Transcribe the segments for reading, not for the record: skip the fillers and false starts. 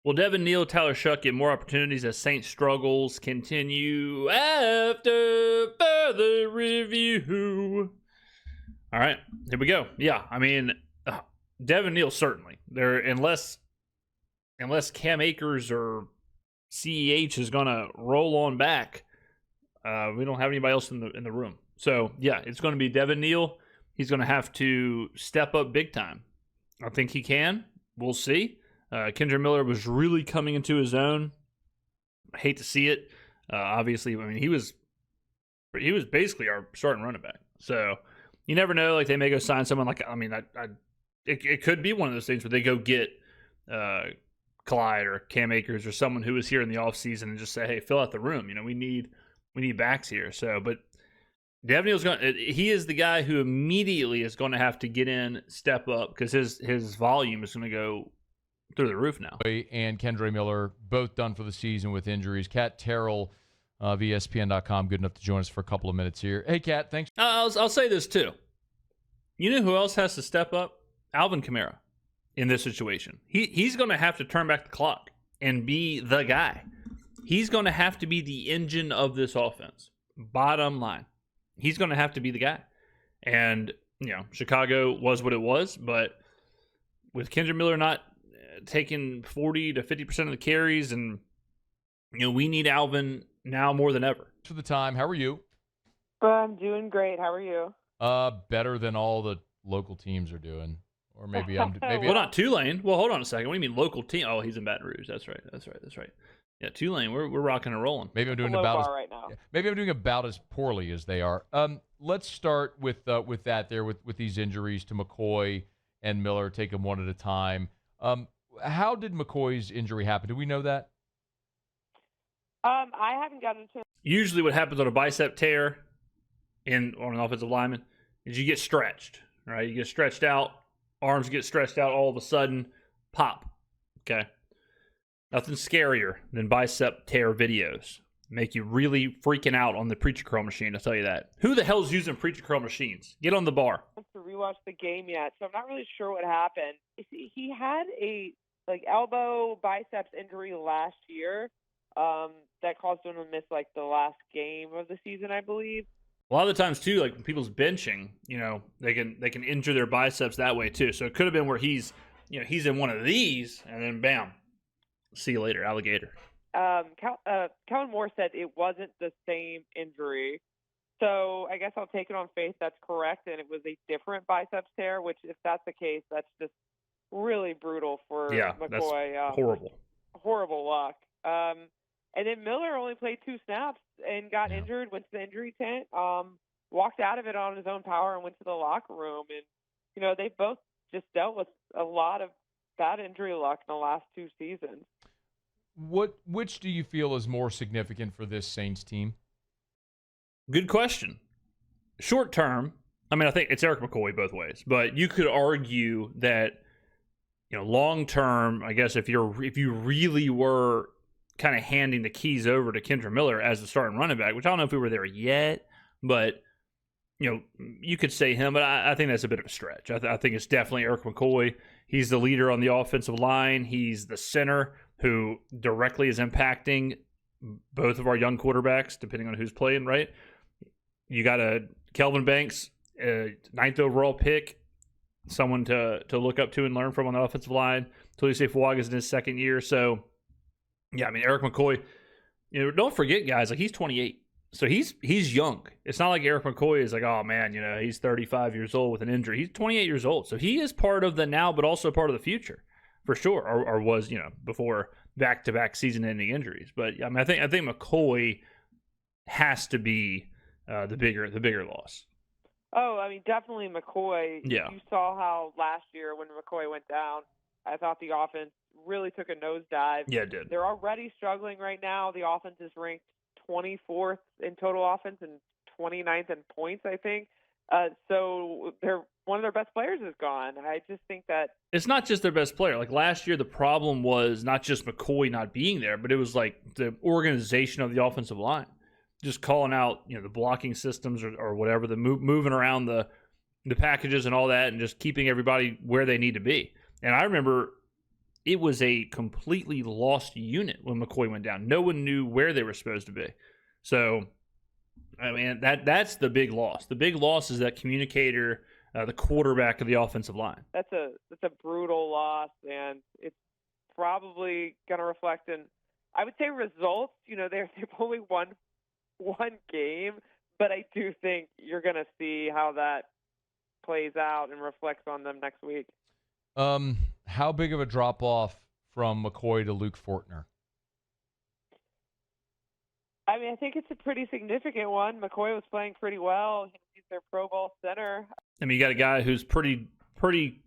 Will Devon Neal, Tyler Shough get more opportunities as Saints struggles continue after further review? All right, here we go. Yeah, I mean, Devon Neal certainly. There, unless Cam Akers or CEH is going to roll on back, we don't have anybody else in the room. So yeah, it's going to be Devon Neal. He's going to have to step up big time. I think he can. We'll see. Kendre Miller was really coming into his own. I hate to see it. Obviously, I mean, he was basically our starting running back. So you never know. Like, they may go sign someone like, I mean, it could be one of those things where they go get Clyde or Cam Akers or someone who was here in the offseason and just say, hey, fill out the room. You know, we need backs here. So, but Devon Neal's he is the guy who immediately is going to have to get in, step up, because his volume is going to go through the roof now. And Kendre Miller, both done for the season with injuries. Kat Terrell of ESPN.com, good enough to join us for a couple of minutes here. Hey, Kat, thanks. I'll say this, too. You know who else has to step up? Alvin Kamara in this situation. He's going to have to turn back the clock and be the guy. He's going to have to be the engine of this offense. Bottom line. He's going to have to be the guy. And, you know, Chicago was what it was, but with Kendre Miller not taking 40 to 50% of the carries, and, you know, we need Alvin now more than ever. For the time, how are you? I'm doing great. How are you? Better than all the local teams are doing. Or maybe I'm well, not Tulane. Well, hold on a second. What do you mean local team? Oh, he's in Baton Rouge. That's right. Yeah, Tulane, we're rocking and rolling. Maybe I'm doing right now. Maybe I'm doing about as poorly as they are. Let's start with that there with these injuries to McCoy and Miller. Take them one at a time. How did McCoy's injury happen? Do we know that? I haven't gotten a chance. Usually, what happens on a bicep tear on an offensive lineman is you get stretched. Right, you get stretched out. Arms get stretched out. All of a sudden, pop. Okay. Nothing scarier than bicep tear videos. Make you really freaking out on the preacher curl machine, I'll tell you that. Who the hell's using preacher curl machines? Get on the bar. I haven't rewatch the game yet, so I'm not really sure what happened. He had a elbow biceps injury last year that caused him to miss the last game of the season, I believe. A lot of the times too, like when people's benching, you know, they can injure their biceps that way too. So it could have been where he's in one of these, and then bam. See you later, alligator. Kellen Moore said it wasn't the same injury. So I guess I'll take it on faith that's correct, and it was a different biceps tear, which if that's the case, that's just really brutal for McCoy. That's horrible. Horrible luck. And then Miller only played 2 snaps and got injured, went to the injury tent, walked out of it on his own power and went to the locker room. And, you know, they both just dealt with a lot of bad injury luck in the last 2 seasons. Which do you feel is more significant for this Saints team? Good question. Short term, I mean, I think it's Erik McCoy both ways, but you could argue that, you know, long term, I guess if you really were kind of handing the keys over to Kendre Miller as the starting running back, which I don't know if we were there yet, but you know, you could say him, but I think that's a bit of a stretch. I think it's definitely Erik McCoy. He's the leader on the offensive line. He's the center who directly is impacting both of our young quarterbacks, depending on who's playing, right? You got a Kelvin Banks, 9th overall pick, someone to look up to and learn from on the offensive line. Tulisi Fuaga's in his second year. So, yeah, I mean, Erik McCoy, you know, don't forget, guys, like he's 28. So he's young. It's not like Erik McCoy is like, oh, man, you know, he's 35 years old with an injury. He's 28 years old. So he is part of the now, but also part of the future, for sure, or was, you know, before back-to-back season-ending injuries. But, I mean, I think McCoy has to be the bigger loss. Oh, I mean, definitely McCoy. Yeah. You saw how last year when McCoy went down, I thought the offense really took a nosedive. Yeah, it did. They're already struggling right now. The offense is ranked 24th in total offense and 29th in points, I think. So one of their best players is gone. I just think that it's not just their best player. Like last year, the problem was not just McCoy not being there, but it was like the organization of the offensive line, just calling out, you know, the blocking systems or whatever, the moving around the packages and all that, and just keeping everybody where they need to be. And I remember it was a completely lost unit when McCoy went down. No one knew where they were supposed to be. So, I mean, that's the big loss. The big loss is that communicator, the quarterback of the offensive line. That's a brutal loss, and it's probably going to reflect in, I would say, results. They've only won one game, but I do think you're going to see how that plays out and reflects on them next week. How big of a drop off from McCoy to Luke Fortner? I mean, I think it's a pretty significant one. McCoy was playing pretty well. He's their Pro Bowl center. I mean, you got a guy who's pretty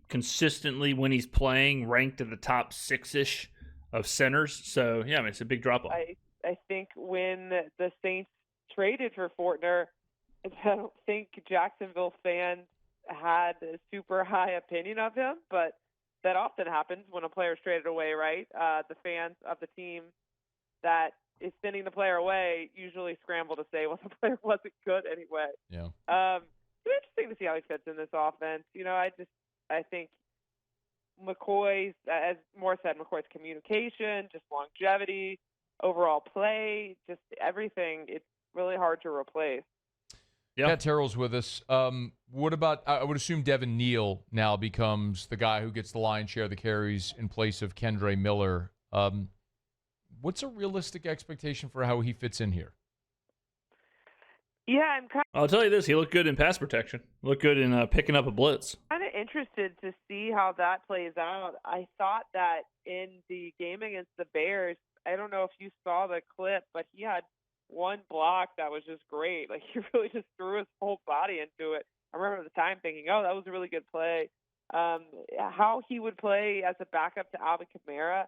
consistently, when he's playing, ranked in the top 6-ish of centers. So, yeah, I mean, it's a big drop-off. I think when the Saints traded for Fortner, I don't think Jacksonville fans had a super high opinion of him, but that often happens when a player's traded away, right? The fans of the team that is sending the player away usually scramble to say, well, the player wasn't good anyway. Yeah. It's interesting to see how he fits in this offense. I think McCoy's, as Moore said, McCoy's communication, just longevity, overall play, just everything, it's really hard to replace. Yeah. Kat Terrell's with us. What about, I would assume Devon Neal now becomes the guy who gets the lion's share of the carries in place of Kendre Miller. What's a realistic expectation for how he fits in here? Yeah, I'll tell you this. He looked good in pass protection. Looked good in picking up a blitz. kind of interested to see how that plays out. I thought that in the game against the Bears, I don't know if you saw the clip, but he had one block that was just great. Like, he really just threw his whole body into it. I remember at the time thinking, oh, that was a really good play. How he would play as a backup to Alvin Kamara,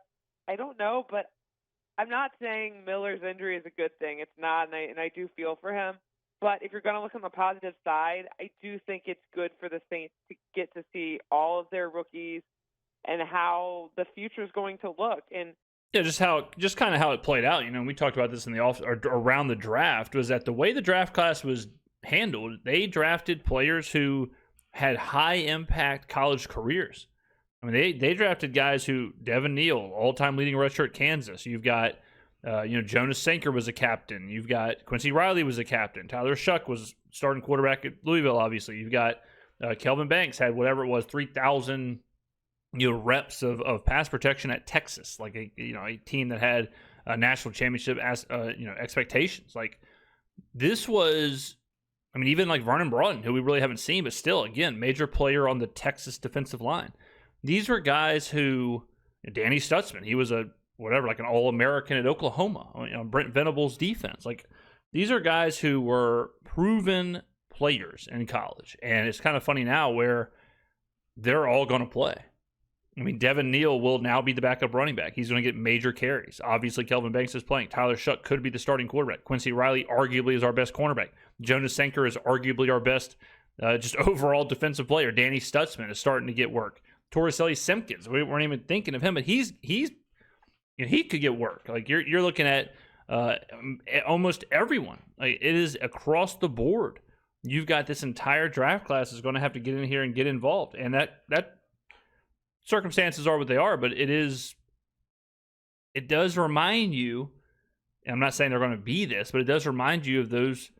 I don't know, but I'm not saying Miller's injury is a good thing. It's not, and I do feel for him. But if you're going to look on the positive side, I do think it's good for the Saints to get to see all of their rookies and how the future is going to look. And yeah, just kind of how it played out. We talked about this in the around the draft, was that the way the draft class was handled, they drafted players who had high impact college careers. I mean, they drafted guys who, Devon Neal, all-time leading redshirt Kansas. You've got, Jonas Sanker was a captain. You've got Quincy Riley was a captain. Tyler Shough was starting quarterback at Louisville, obviously. You've got Kelvin Banks had whatever it was, 3,000 reps of pass protection at Texas, like a team that had a national championship expectations. Like, this was, I mean, even like Vernon Broughton, who we really haven't seen, but still, again, major player on the Texas defensive line. These were guys who, Danny Stutsman, he was an All-American at Oklahoma, Brent Venables' defense. Like, these are guys who were proven players in college. And it's kind of funny now where they're all going to play. I mean, Devon Neal will now be the backup running back. He's going to get major carries. Obviously, Kelvin Banks is playing. Tyler Shough could be the starting quarterback. Quincy Riley arguably is our best cornerback. Jonas Sanker is arguably our best just overall defensive player. Danny Stutsman is starting to get work. Torricelli Simpkins, we weren't even thinking of him, but he could get work. Like, you're looking at almost everyone. Like, it is across the board. You've got this entire draft class is going to have to get in here and get involved, and that circumstances are what they are. But it does remind you. And I'm not saying they're going to be this, but it does remind you of those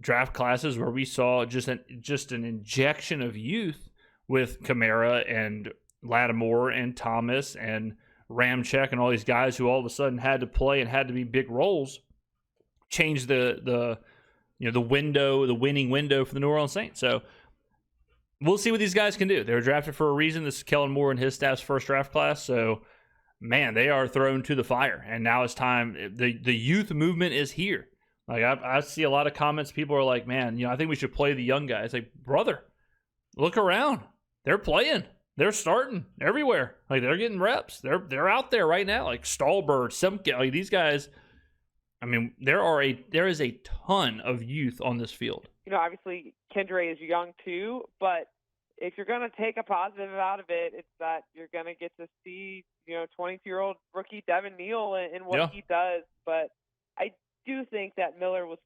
draft classes where we saw just an injection of youth with Kamara and Lattimore and Thomas and Ramczyk and all these guys who all of a sudden had to play and had to be big roles, change the winning window for the New Orleans Saints. So we'll see what these guys can do. They were drafted for a reason. This is Kellen Moore and his staff's first draft class. So, man, they are thrown to the fire. And now it's time. The youth movement is here. Like, I see a lot of comments. People are like, man, I think we should play the young guys. Like, brother, look around. They're playing. They're starting everywhere. Like, they're getting reps. They're out there right now. Like Stallbird, Simpkin, like these guys. I mean, there is a ton of youth on this field. Obviously Kendre is young too, but if you're going to take a positive out of it, it's that you're going to get to see 22-year-old rookie Devon Neal in what he does. But I do think that Miller was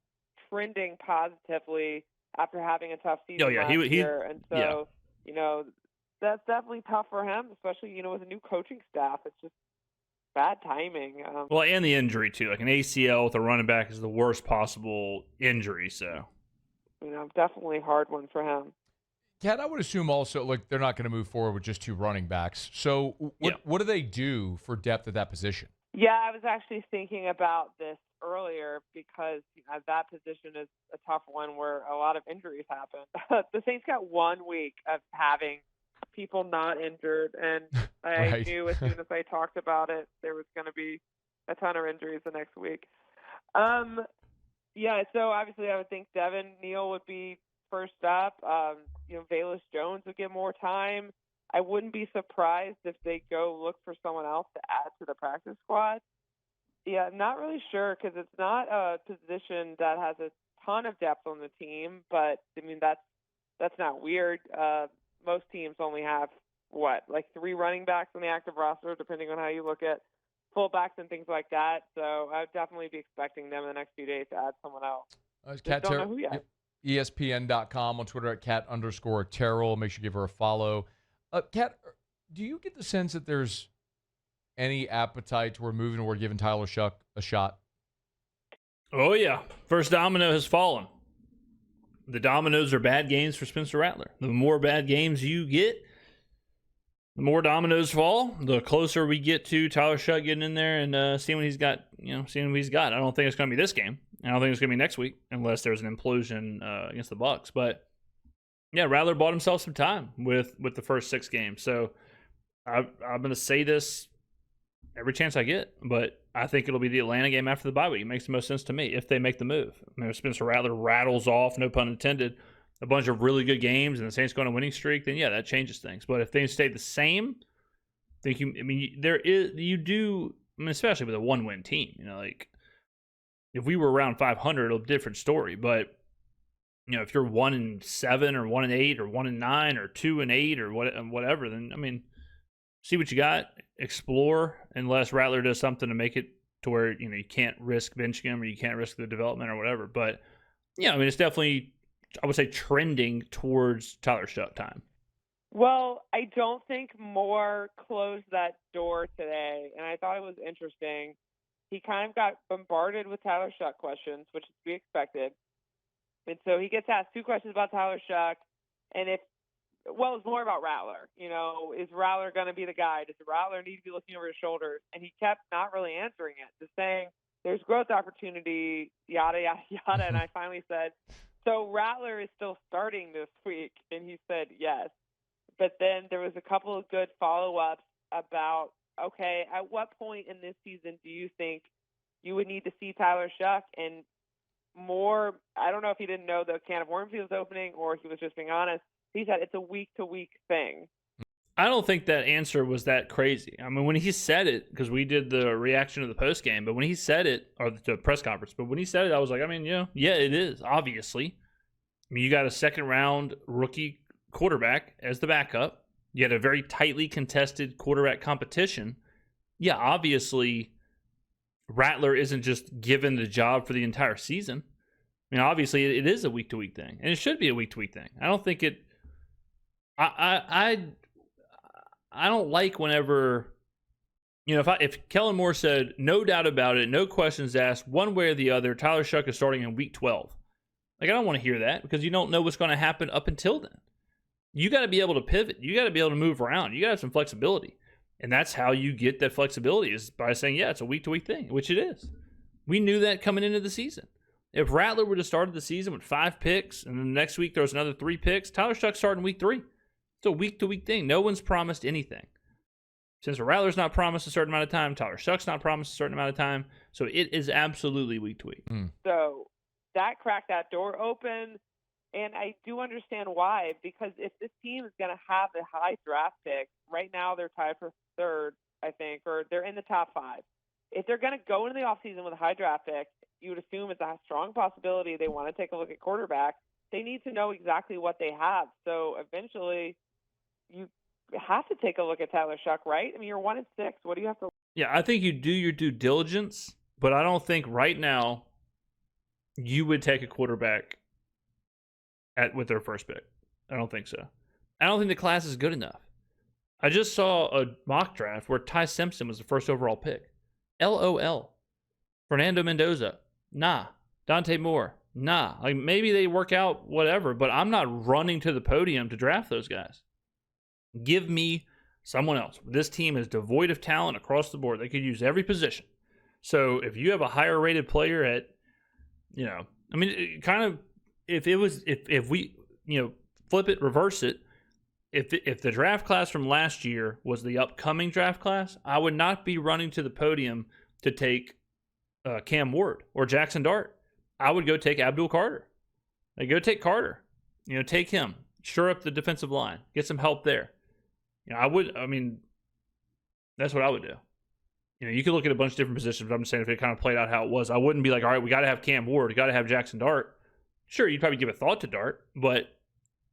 trending positively after having a tough season last year, and so that's definitely tough for him, especially with a new coaching staff. It's just bad timing. Well, and the injury too. Like an ACL with a running back is the worst possible injury. So, definitely a hard one for him. Kat, I would assume also they're not going to move forward with just 2 running backs. So what do they do for depth at that position? Yeah, I was actually thinking about this earlier because that position is a tough one where a lot of injuries happen. The Saints got 1 week of having people not injured, and I knew as soon as I talked about it, there was going to be a ton of injuries the next week. Yeah, so obviously I would think Devon Neal would be first up. Velus Jones would get more time. I wouldn't be surprised if they go look for someone else to add to the practice squad. Yeah, I'm not really sure because it's not a position that has a ton of depth on the team, but that's not weird. Most teams only have 3 running backs on the active roster, depending on how you look at fullbacks and things like that. So I'd definitely be expecting them in the next few days to add someone else. Kat don't know who yet. ESPN.com on Twitter at Kat_Terrell. Make sure you give her a follow. Kat, do you get the sense that there's any appetite toward moving toward giving Tyler Shough a shot? Oh, yeah. First domino has fallen. The dominoes are bad games for Spencer Rattler. The more bad games you get, the more dominoes fall. The closer we get to Tyler Shough getting in there and seeing what he's got. Seeing what he's got. I don't think it's going to be this game. I don't think it's going to be next week unless there's an implosion against the Bucs. But yeah, Rattler bought himself some time with the first 6 games. So I'm going to say this every chance I get, but I think it'll be the Atlanta game after the bye week. It makes the most sense to me if they make the move. If Spencer Rattler rattles off, no pun intended, a bunch of really good games and the Saints go on a winning streak, then yeah, that changes things. But if things stay the same, especially with a 1-win team, if we were around 500, it'll be a different story. But if you're 1-7 or 1-8 or 1-9 or 2-8 or whatever, then see what you got, explore, unless Rattler does something to make it to where you can't risk benching him or you can't risk the development or whatever. But yeah, it's definitely, I would say, trending towards Tyler Shough time. Well, I don't think Moore closed that door today, and I thought it was interesting. He kind of got bombarded with Tyler Shough questions, which is to be expected. And so he gets asked 2 questions about Tyler Shough, and it's more about Rattler. Is Rattler going to be the guy? Does Rattler need to be looking over his shoulders? And he kept not really answering it, just saying there's growth opportunity, yada, yada, yada. And I finally said, so Rattler is still starting this week? And he said yes. But then there was a couple of good follow-ups about, okay, at what point in this season do you think you would need to see Tyler Shough? And Moore, I don't know if he didn't know the can of worms he was opening or he was just being honest. He said it's a week-to-week thing. I don't think that answer was that crazy. When he said it, because we did the reaction to the post game, but when he said it, or the press conference, but when he said it, I was like, yeah, it is, obviously. You got a 2nd-round rookie quarterback as the backup. You had a very tightly contested quarterback competition. Yeah, obviously, Rattler isn't just given the job for the entire season. Obviously, it is a week-to-week thing, and it should be a week-to-week thing. I don't think it. I don't like whenever, if Kellen Moore said no doubt about it, no questions asked, one way or the other, Tyler Shough is starting in week 12. I don't want to hear that because you don't know what's going to happen up until then. You got to be able to pivot. You got to be able to move around. You got to have some flexibility. And that's how you get that flexibility, is by saying, yeah, it's a week-to-week thing, which it is. We knew that coming into the season. If Rattler would have started the season with 5 picks and then the next week there was another 3 picks, Tyler Shough starting week 3. It's a week-to-week thing. No one's promised anything. Since Rattler's not promised a certain amount of time, Tyler Shough's not promised a certain amount of time. So it is absolutely week-to-week. So that cracked that door open. And I do understand why, because if this team is going to have a high draft pick, right now they're tied for 3rd, I think, or they're in the top 5. If they're going to go into the offseason with a high draft pick, you would assume it's a strong possibility they want to take a look at quarterback. They need to know exactly what they have. So eventually you have to take a look at Tyler Shough, right? You're 1-6. What do you have to? Yeah, I think you do your due diligence, but I don't think right now you would take a quarterback with their first pick. I don't think so. I don't think the class is good enough. I just saw a mock draft where Ty Simpson was the first overall pick. LOL. Fernando Mendoza. Nah. Dante Moore. Nah. Like, maybe they work out, whatever, but I'm not running to the podium to draft those guys. Give me someone else. This team is devoid of talent across the board. They could use every position. So if you have a higher rated player at, I mean, kind of, if we, flip it, reverse it, if the draft class from last year was the upcoming draft class, I would not be running to the podium to take Cam Ward or Jackson Dart. I would go take Abdul Carter. Like, go take Carter. Take him. Shore up the defensive line. Get some help there. That's what I would do. You could look at a bunch of different positions, but I'm just saying if it kind of played out how it was, I wouldn't be like, all right, we got to have Cam Ward. We got to have Jackson Dart. Sure, you'd probably give a thought to Dart, but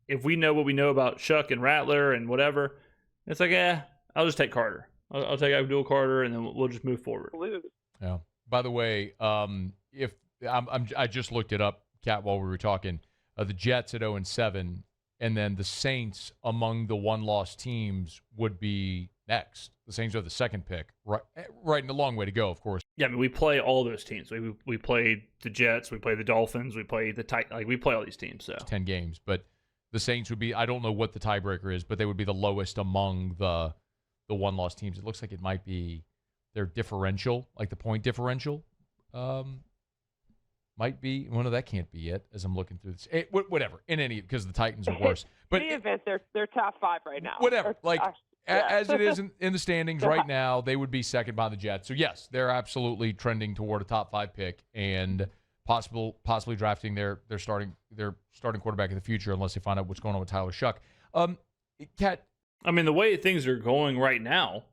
if we know what we know about Shough and Rattler and whatever, it's like, I'll just take Carter. I'll take Abdul Carter, and then we'll just move forward. Yeah. By the way, if I just looked it up, Kat, while we were talking, the Jets at 0-7, and then the Saints among the one-loss teams would be next. The Saints are the second pick, right, and a long way to go, of course. Yeah, I mean, we play all those teams. We play the Jets, we play the Dolphins, we play the Titans. Like, we play all these teams. So 10 games, but the Saints would be, I don't know what the tiebreaker is, but they would be the lowest among the one-loss teams. It looks like it might be their differential, like the point differential. Might be. Well, no, that can't be it, as I'm looking through this. Whatever. Because the Titans are worse. But in any event, they're top 5 right now. Whatever. As it is in the standings right now, they would be second by the Jets. So, yes, they're absolutely trending toward a top 5 pick and possibly drafting their starting quarterback in the future, unless they find out what's going on with Tyler Shough. Kat, I mean, the way things are going right now,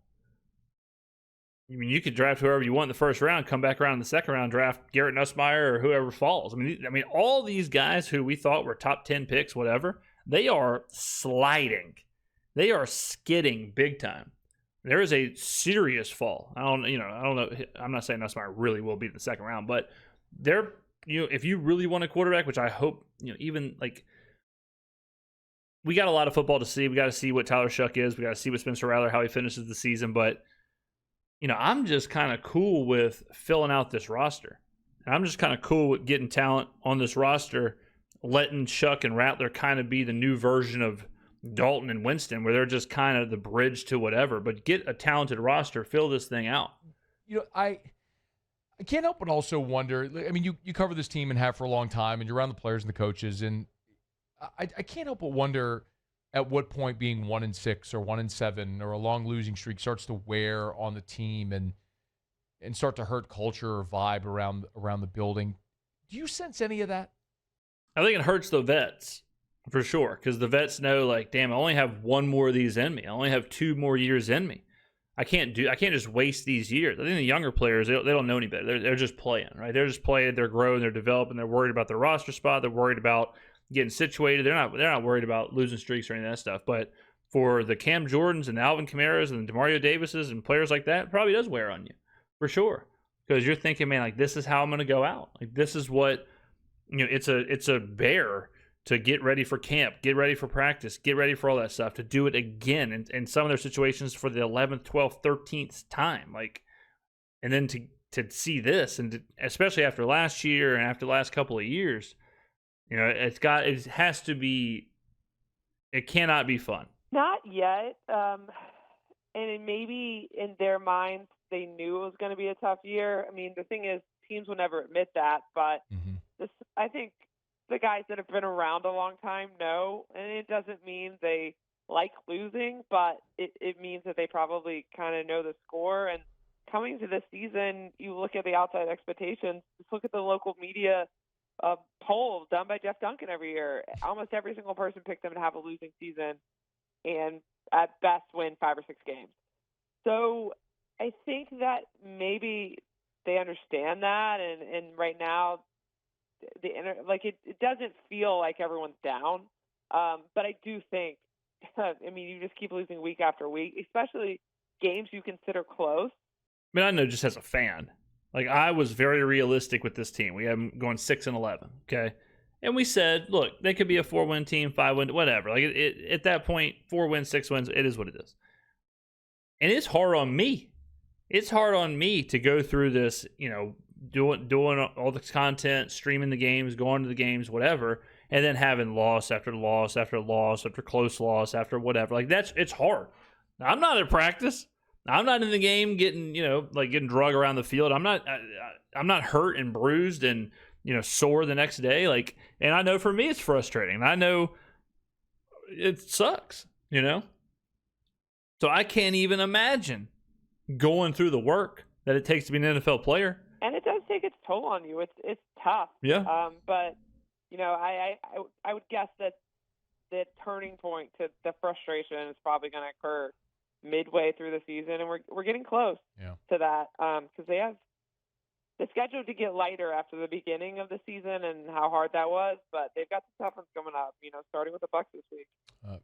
I mean, you could draft whoever you want in the first round, come back around in the second round, draft Garrett Nussmeier or whoever falls. I mean, all these guys who we thought were top 10 picks, whatever, they are sliding. They are skidding big time. There is a serious fall. I don't know. I'm not saying Nussmeier really will be in the second round, but if you really want a quarterback, which I hope, even like, we got a lot of football to see. We got to see what Tyler Shough is. We got to see what Spencer Rattler, how he finishes the season, but I'm just kind of cool with filling out this roster. And I'm just kind of cool with getting talent on this roster, letting Shough and Rattler kind of be the new version of Dalton and Winston, where they're just kind of the bridge to whatever. But get a talented roster, fill this thing out. I can't help but also wonder, I mean, you cover this team and have for a long time, and you're around the players and the coaches, and I can't help but wonder at what point being 1-6 or 1-7 or a long losing streak starts to wear on the team and start to hurt culture or vibe around the building. Do you sense any of that? I think it hurts the vets for sure, because the vets know, like, damn, I only have one more of these in me. I only have 2 more years in me. I can't just waste these years. I think the younger players, they don't know any better. They're just playing, right? They're just playing. They're growing. They're developing. They're worried about their roster spot. They're worried about getting situated. They're not worried about losing streaks or any of that stuff. But for the Cam Jordans and the Alvin Kamaras and the DeMario Davises and players like that, it probably does wear on you for sure, because you're thinking, man, like, this is how I'm going to go out. Like, this is what, it's a bear to get ready for camp, get ready for practice, get ready for all that stuff, to do it again in some of their situations for the 11th, 12th, 13th time. Like, and then to see this, and especially after last year and after the last couple of years, it has to be, it cannot be fun. Not yet. And maybe in their minds, they knew it was going to be a tough year. I mean, the thing is, teams will never admit that, but I think the guys that have been around a long time know, and it doesn't mean they like losing, but it means that they probably kind of know the score. And coming to this season, you look at the outside expectations, just look at the local media poll done by Jeff Duncan every year. Almost every single person picked them to have a losing season and at best win 5 or 6 games. So I think that maybe they understand that, and right now, it doesn't feel like everyone's down. But I do think, I mean, you just keep losing week after week, especially games you consider close. I mean, I know just as a fan, like, I was very realistic with this team. We have them going 6-11, okay? And we said, look, they could be a 4-win team, 5-win, whatever. Like, at that point, 4 wins, 6 wins, it is what it is. And it's hard on me. It's hard on me to go through this, doing all the content, streaming the games, going to the games, whatever, and then having loss after loss after loss after close loss after whatever. Like it's hard. I'm not at practice. I'm not in the game getting, getting drug around the field. I'm not hurt and bruised and, sore the next day. Like, and I know for me it's frustrating. And I know it sucks, So I can't even imagine going through the work that it takes to be an NFL player. And it does take its toll on you. It's tough. Yeah. But I would guess that the turning point to the frustration is probably going to occur midway through the season, and we're getting close to that because they have the schedule to get lighter after the beginning of the season and how hard that was, but they've got some tough ones coming up. Starting with the Bucs this week.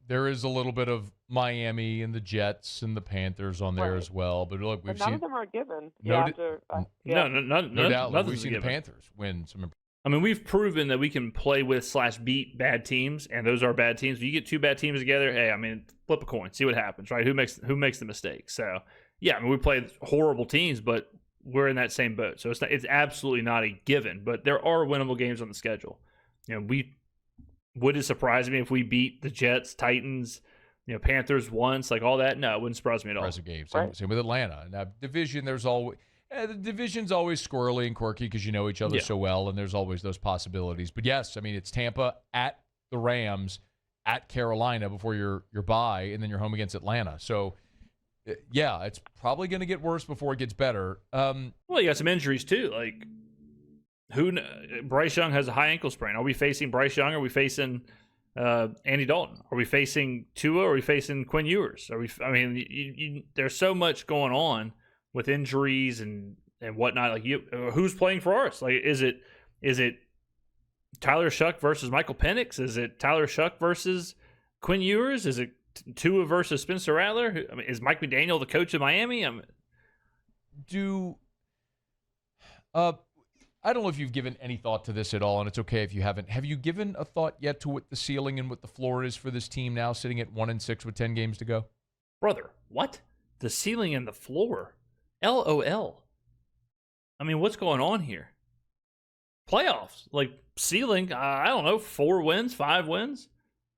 There is a little bit of Miami and the Jets and the Panthers on there as well, but look, we've none seen of them are given. No doubt. We've seen the Panthers win some. I mean, we've proven that we can play with / beat bad teams, and those are bad teams. If you get two bad teams together, hey, I mean, flip a coin, see what happens, right? Who makes the mistake? So, yeah, I mean, we play horrible teams, but we're in that same boat. So it's absolutely not a given, but there are winnable games on the schedule. Would it surprise me if we beat the Jets, Titans, Panthers once, like all that? No, it wouldn't surprise me at all. Impressive game. Same with Atlanta. Now, division, there's always. The division's always squirrely and quirky because you know each other so well, and there's always those possibilities. But yes, I mean, it's Tampa at the Rams, at Carolina before your bye, and then you're home against Atlanta. So, yeah, it's probably going to get worse before it gets better. Well, you got some injuries too. Like, Bryce Young has a high ankle sprain. Are we facing Bryce Young? Or are we facing Andy Dalton? Are we facing Tua? Or are we facing Quinn Ewers? There's so much going on with injuries and whatnot. Like, who's playing for us? Like, is it Tyler Shough versus Michael Penix? Is it Tyler Shough versus Quinn Ewers? Is it Tua versus Spencer Rattler? I mean, is Mike McDaniel the coach of Miami? I don't know if you've given any thought to this at all, and it's okay if you haven't. Have you given a thought yet to what the ceiling and what the floor is for this team now, sitting at 1-6 with 10 games to go? Brother, what? The ceiling and the floor? LOL. I mean, what's going on here? Playoffs. Like, ceiling, I don't know, 4 wins, 5 wins?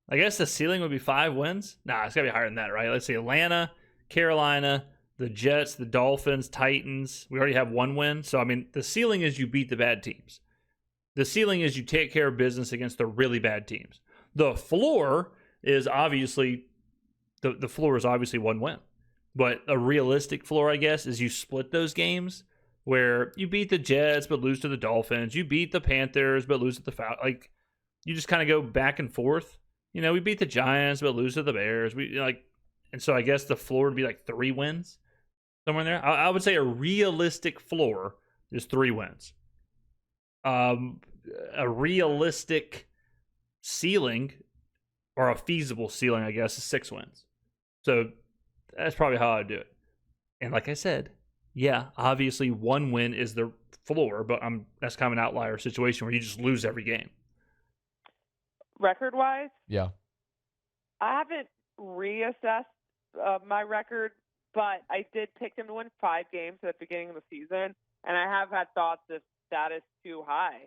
I guess the ceiling would be 5 wins? Nah, it's got to be higher than that, right? Let's see, Atlanta, Carolina, the Jets, the Dolphins, Titans. We already have 1 win. So, I mean, the ceiling is you beat the bad teams. The ceiling is you take care of business against the really bad teams. The floor is obviously, the floor is obviously 1 win. But a realistic floor, I guess, is you split those games where you beat the Jets but lose to the Dolphins. You beat the Panthers but lose to the Falcons. Like, you just kind of go back and forth. We beat the Giants but lose to the Bears. And so I guess the floor would be like 3 wins, somewhere in there. I would say a realistic floor is 3 wins. A realistic ceiling, or a feasible ceiling, I guess, is 6 wins. So that's probably how I do it. And like I said, yeah, obviously 1 win is the floor, but that's kind of an outlier situation where you just lose every game. Record-wise? Yeah. I haven't reassessed my record, but I did pick them to win 5 games at the beginning of the season, and I have had thoughts if that is too high.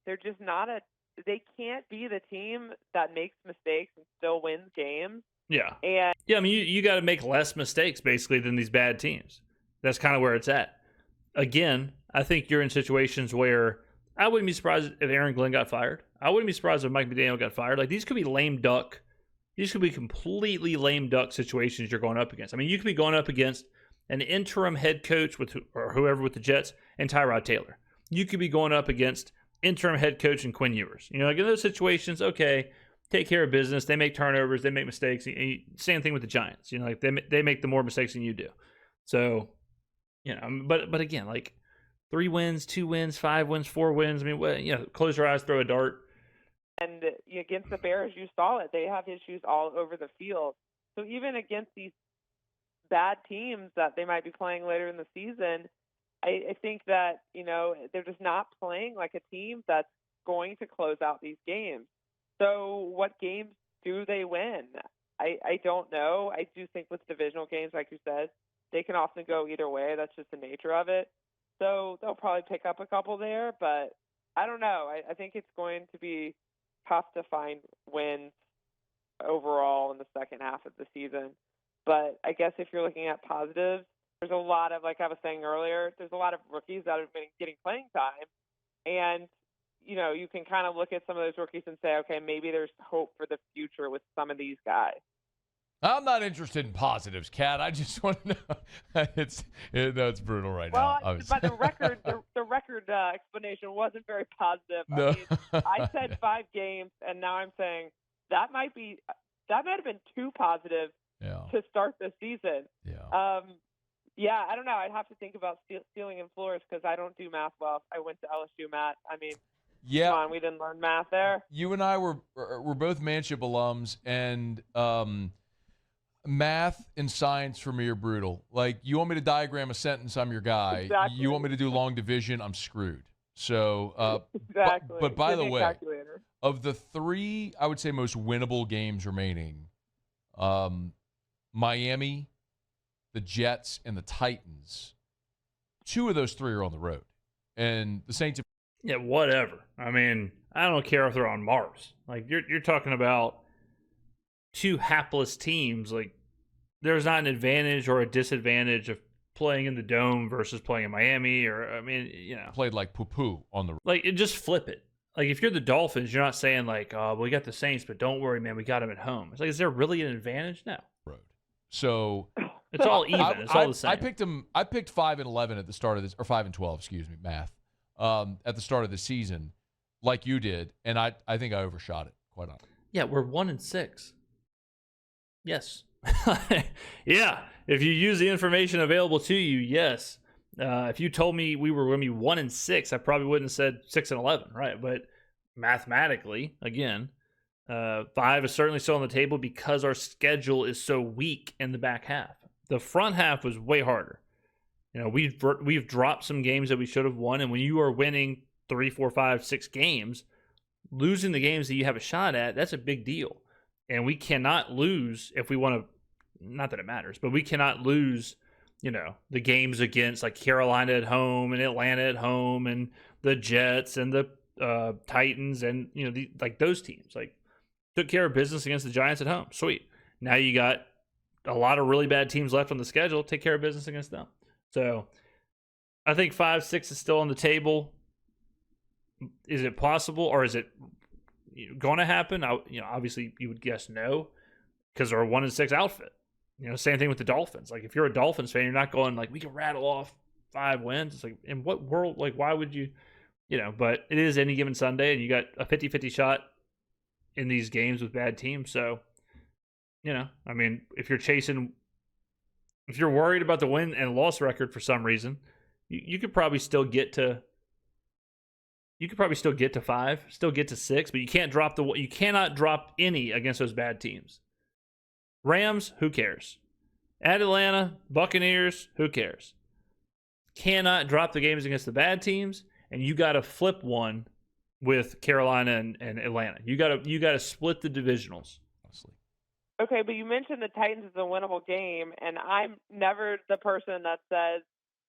They're just not they can't be the team that makes mistakes and still wins games. Yeah. And I mean, you got to make less mistakes, basically, than these bad teams. That's kind of where it's at. Again, I think you're in situations where I wouldn't be surprised if Aaron Glenn got fired. I wouldn't be surprised if Mike McDaniel got fired. Like, these could be lame duck. These could be completely lame duck situations you're going up against. I mean, you could be going up against an interim head coach or whoever with the Jets and Tyrod Taylor. You could be going up against interim head coach and Quinn Ewers. Like in those situations, okay, take care of business. They make turnovers. They make mistakes. Same thing with the Giants. Like they make the more mistakes than you do. So, but again, like 3 wins, 2 wins, 5 wins, 4 wins. I mean, close your eyes, throw a dart. And against the Bears, you saw it. They have issues all over the field. So even against these bad teams that they might be playing later in the season, I think that, they're just not playing like a team that's going to close out these games. So what games do they win? I don't know. I do think with divisional games, like you said, they can often go either way. That's just the nature of it. So they'll probably pick up a couple there, but I don't know. I think it's going to be tough to find wins overall in the second half of the season. But I guess if you're looking at positives, there's a lot of, like I was saying earlier, there's a lot of rookies that have been getting playing time. And, you can kind of look at some of those rookies and say, okay, maybe there's hope for the future with some of these guys. I'm not interested in positives, Kat. I just want to know. It's brutal right now. But the record explanation wasn't very positive. No. I mean, I said 5 games, and now I'm saying that might have been too positive to start the season. Yeah. I don't know. I'd have to think about ceiling and floors because I don't do math well. I went to LSU math. I mean, come on, we didn't learn math there. You and I were both Manship alums, and math and science for me are brutal. Like, you want me to diagram a sentence, I'm your guy. Exactly. You want me to do long division, I'm screwed. So, exactly. But by the way, calculator. Of the 3, I would say, most winnable games remaining, Miami, the Jets, and the Titans, 2 of those 3 are on the road. And the Saints. Yeah, whatever. I mean, I don't care if they're on Mars. Like, you're talking about 2 hapless teams. Like, there's not an advantage or a disadvantage of playing in the Dome versus playing in Miami, or, I mean, Played like poo-poo on the road. Like, just flip it. Like, if you're the Dolphins, you're not saying, like, oh, we got the Saints, but don't worry, man, we got them at home. It's like, is there really an advantage? No. Road. So it's all even. It's all the same. I picked 5-11 at the start of this, or 5-12, excuse me, math, at the start of the season, like you did, and I think I overshot it, quite honestly. Yeah, we're 1-6. Yes. Yeah. If you use the information available to you, yes. If you told me we were going to be 1-6, I probably wouldn't have said 6-11, right? But mathematically, again, 5 is certainly still on the table because our schedule is so weak in the back half. The front half was way harder. We've dropped some games that we should have won, and when you are winning 3, 4, 5, 6 games, losing the games that you have a shot at, that's a big deal. And we cannot lose if we want to, not that it matters, but we cannot lose, the games against like Carolina at home and Atlanta at home and the Jets and the Titans and, like those teams. Like, took care of business against the Giants at home. Sweet. Now you got a lot of really bad teams left on the schedule. Take care of business against them. So I think 5, 6 is still on the table. Is it possible, or is it going to happen? Obviously you would guess no, because they're a 1-6 outfit. Same thing with the Dolphins. Like, if you're a Dolphins fan, you're not going like, we can rattle off 5 wins. It's like, in what world? Like, why would you? But it is any given Sunday, and you got a 50-50 shot in these games with bad teams. So, I mean, if you're worried about the win and loss record for some reason, you could probably still get to. You could probably still get to 5, still get to 6, but you cannot drop any against those bad teams. Rams, who cares? At Atlanta, Buccaneers, who cares? Cannot drop the games against the bad teams, and you got to flip one with Carolina and Atlanta. You got to split the divisionals. Honestly. Okay, but you mentioned the Titans is a winnable game, and I'm never the person that says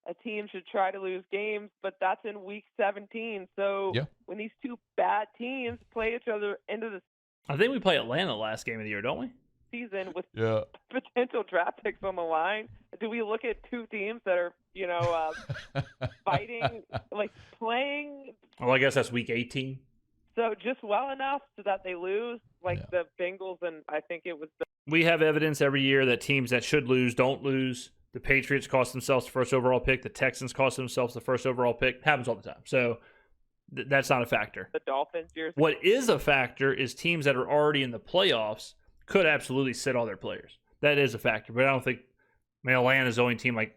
a team should try to lose games, but that's in week 17. So when these 2 bad teams play each other into the I think we play Atlanta last game of the year, don't we? Season with potential draft picks on the line, do we look at 2 teams that are, fighting, like playing? Well, I guess that's week 18. So just well enough so that they lose, like the Bengals, and I think it was we have evidence every year that teams that should lose don't lose. The Patriots cost themselves the first overall pick. The Texans cost themselves the first overall pick. Happens all the time. So that's not a factor. The Dolphins years. What is a factor is teams that are already in the playoffs could absolutely sit all their players. That is a factor. But I don't think Atlanta's the only team like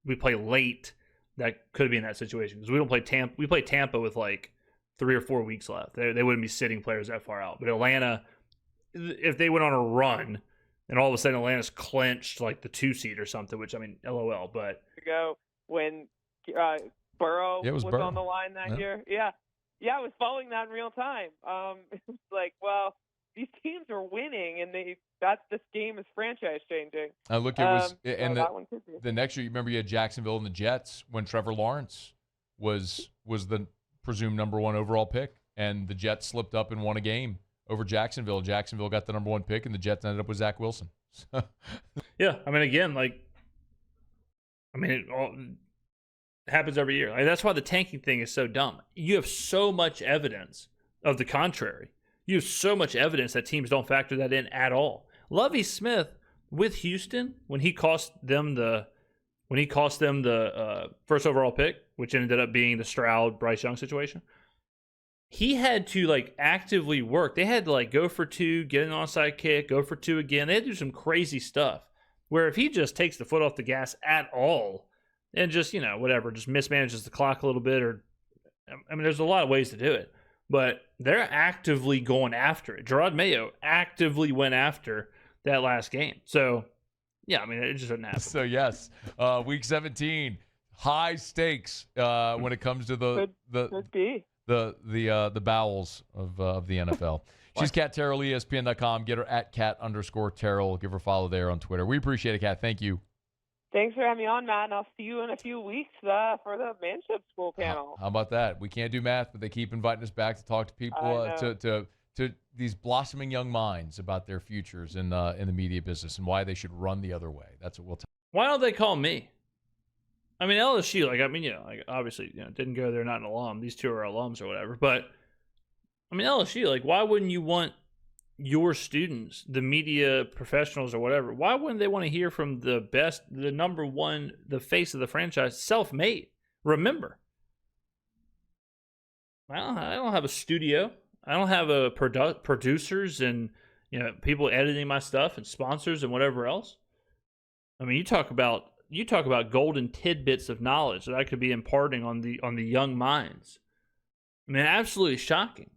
we play late that could be in that situation, because we don't play Tampa. We play Tampa with like 3 or 4 weeks left. They wouldn't be sitting players that far out. But Atlanta, if they went on a run, and all of a sudden Atlanta's clinched like the 2 seed or something, which, I mean, LOL, but ago when Burrow was Burrow on the line that year. Yeah, I was following that in real time. It was like, well, these teams are winning, and this game is franchise changing. Look, it was the next year. You remember you had Jacksonville and the Jets when Trevor Lawrence was the presumed number 1 overall pick, and the Jets slipped up and won a game over Jacksonville. Jacksonville got the number 1 pick, and the Jets ended up with Zach Wilson. Yeah, I mean, again, it happens every year. That's why the tanking thing is so dumb. You have so much evidence of the contrary. You have so much evidence that teams don't factor that in at all. Lovie Smith with Houston, when he cost them the first overall pick, which ended up being the Stroud Bryce Young situation, he had to actively work. They had to go for 2, get an onside kick, go for 2 again. They had to do some crazy stuff. Where if he just takes the foot off the gas at all and just, just mismanages the clock a little bit, there's a lot of ways to do it. But they're actively going after it. Gerard Mayo actively went after that last game. So, yeah, it just doesn't happen. So, yes, Week 17, high stakes when it comes to the bowels of the NFL. She's Kat Terrell, ESPN.com. Get her at @Kat_Terrell. Give her a follow there on Twitter. We appreciate it, Kat. Thank you. Thanks for having me on, Matt, and I'll see you in a few weeks for the Manship School panel. How about that? We can't do math, but they keep inviting us back to talk to people, to these blossoming young minds about their futures in the media business and why they should run the other way. That's what we'll tell. Why don't they call me? LSU, obviously, didn't go there, not an alum. These two are alums or whatever. But, LSU, why wouldn't you want your students, the media professionals or whatever, why wouldn't they want to hear from the best, the number 1, the face of the franchise, self-made? Remember, I don't have a studio. I don't have a producers and people editing my stuff and sponsors and whatever else. You talk about golden tidbits of knowledge that I could be imparting on the young minds. Absolutely shocking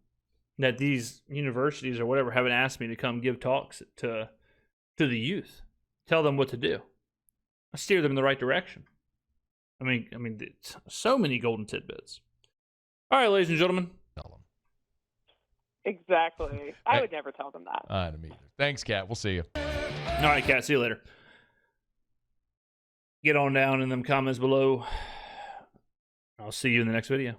that these universities or whatever haven't asked me to come give talks to the youth, tell them what to do. I steer them in the right direction. So many golden tidbits. All right, ladies and gentlemen. Tell them. Exactly. I would never tell them that. I don't either. Thanks, Kat. We'll see you. All right, Kat. See you later. Get on down in them comments below. I'll see you in the next video.